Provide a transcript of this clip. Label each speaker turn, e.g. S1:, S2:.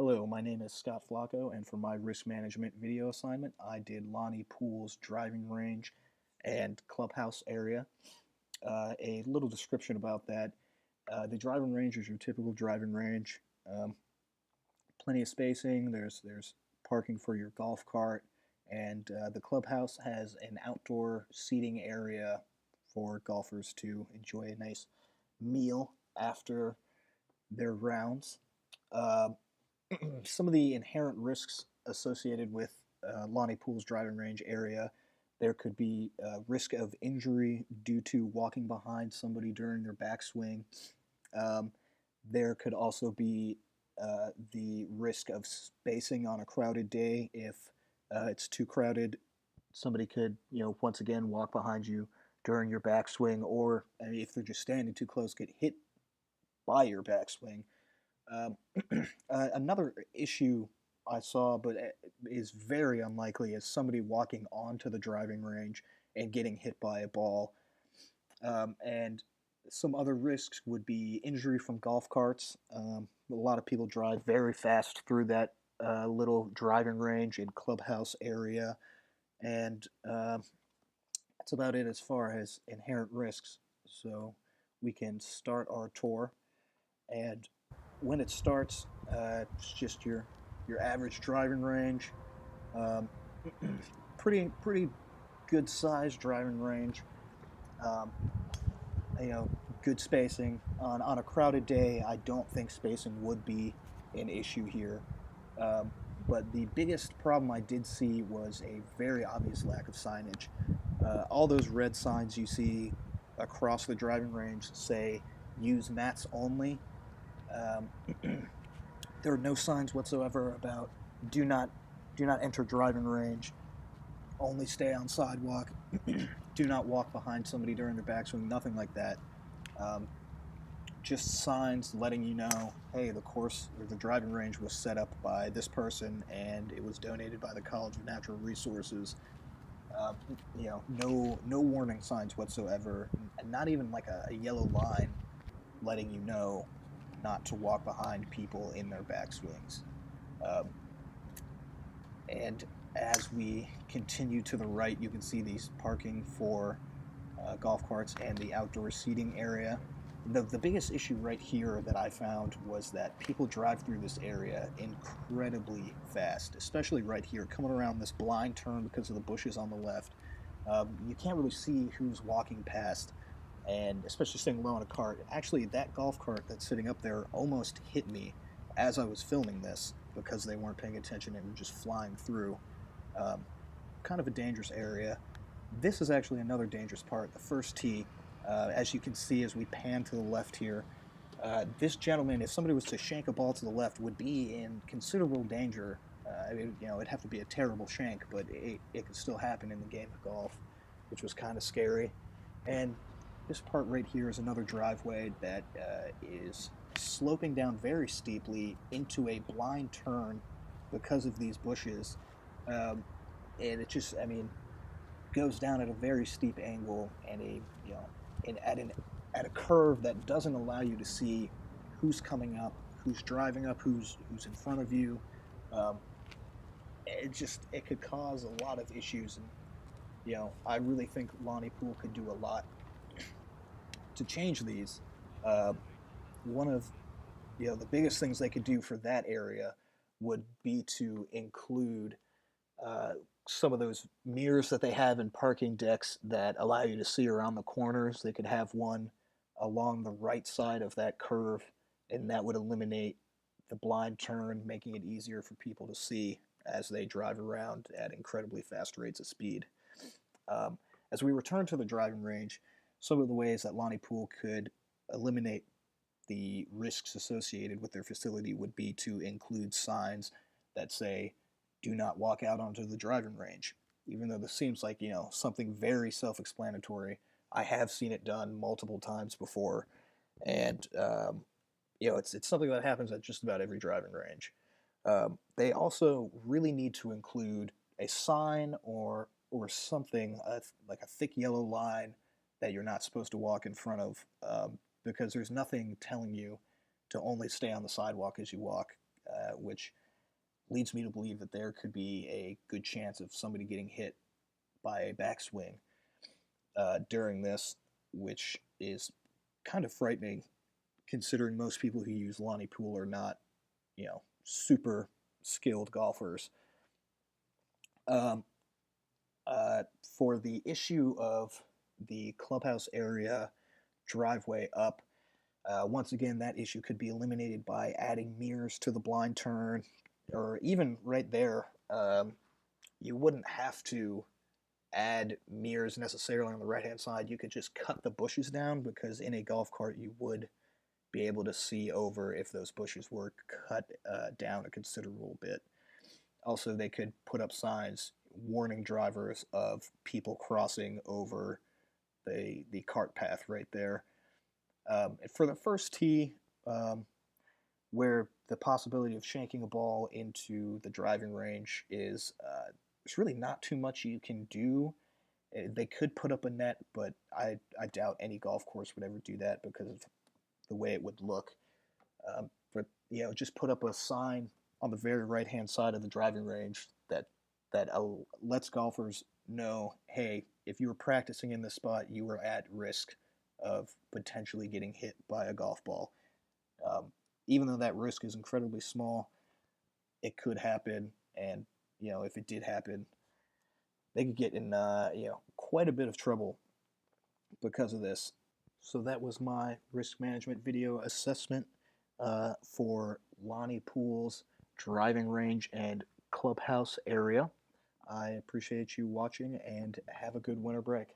S1: Hello, my name is Scott Flacco, and for my risk management video assignment, I did Lonnie Poole's driving range and clubhouse area. A little description about that. The driving range is your typical driving range. Um, Plenty of spacing. There's parking for your golf cart, and the clubhouse has an outdoor seating area for golfers to enjoy a nice meal after their rounds. Uh, some of the inherent risks associated with Lonnie Poole's driving range area. There could be risk of injury due to walking behind somebody during their backswing. Um, there could also be the risk of spacing on a crowded day. If it's too crowded, somebody could, once again walk behind you during your backswing, or I mean, if they're just standing too close, get hit by your backswing. Um, Another issue I saw, but is very unlikely, is somebody walking onto the driving range and getting hit by a ball. And some other risks would be injury from golf carts. A lot of people drive very fast through that little driving range and clubhouse area, and that's about it as far as inherent risks. So we can start our tour, and when it starts, it's just your average driving range. Um, pretty good sized driving range. Um, you know, good spacing on a crowded day. I don't think spacing would be an issue here. Um, but the biggest problem I did see was a very obvious lack of signage. All those red signs you see across the driving range say use mats only. Um, there are no signs whatsoever about do not do not enter driving range, only stay on sidewalk, do not walk behind somebody during their backswing, nothing like that. Um, just signs letting you know, hey, the course or the driving range was set up by this person and it was donated by the College of Natural Resources. Uh, no warning signs whatsoever, and not even like a yellow line letting you know not to walk behind people in their backswings. Um, and as we continue to the right, you can see these parking for golf carts and the outdoor seating area. The biggest issue right here that I found was that people drive through this area incredibly fast, especially right here, coming around this blind turn because of the bushes on the left. You can't really see who's walking past, and especially staying low on a cart. Actually, that golf cart that's sitting up there almost hit me as I was filming this because they weren't paying attention and were just flying through. Um, Kind of a dangerous area. This is actually another dangerous part, the first tee. As you can see as we pan to the left here, this gentleman, if somebody was to shank a ball to the left, would be in considerable danger. It'd have to be a terrible shank, but it could still happen in the game of golf, which was kind of scary. And this part right here is another driveway that is sloping down very steeply into a blind turn because of these bushes. Um, and it just, I mean, goes down at a very steep angle and at a curve that doesn't allow you to see who's coming up, who's driving up, who's in front of you. Um, it could cause a lot of issues, and I really think Lonnie Poole could do a lot to change these. Uh, One of the biggest things they could do for that area would be to include uh, some of those mirrors that they have in parking decks that allow you to see around the corners. They could have one along the right side of that curve, and that would eliminate the blind turn, making it easier for people to see as they drive around at incredibly fast rates of speed. Um, as we return to the driving range, some of the ways that Lonnie Poole could eliminate the risks associated with their facility would be to include signs that say, do not walk out onto the driving range. Even though this seems like, something very self explanatory, I have seen it done multiple times before. And, it's something that happens at just about every driving range. They also really need to include a sign or something like a thick yellow line that you're not supposed to walk in front of, because there's nothing telling you to only stay on the sidewalk as you walk. which leads me to believe that there could be a good chance of somebody getting hit by a backswing during this, which is kind of frightening considering most people who use Lonnie Poole are not, super skilled golfers. Um, for the issue of the clubhouse area driveway up, once again, that issue could be eliminated by adding mirrors to the blind turn, or even right there, you wouldn't have to add mirrors necessarily on the right hand side. You could just cut the bushes down because in a golf cart you would be able to see over if those bushes were cut down a considerable bit. Also, they could put up signs warning drivers of people crossing over the cart path right there. For the first tee, where the possibility of shanking a ball into the driving range is, there's really not too much you can do. They could put up a net, but I doubt any golf course would ever do that because of the way it would look. But just put up a sign on the very right hand side of the driving range that lets golfers know, hey, if you were practicing in this spot, you were at risk of potentially getting hit by a golf ball. Even though that risk is incredibly small, it could happen, and if it did happen, they could get in quite a bit of trouble because of this. So that was my risk management video assessment for Lonnie Poole's driving range and clubhouse area. I appreciate you watching and have a good winter break.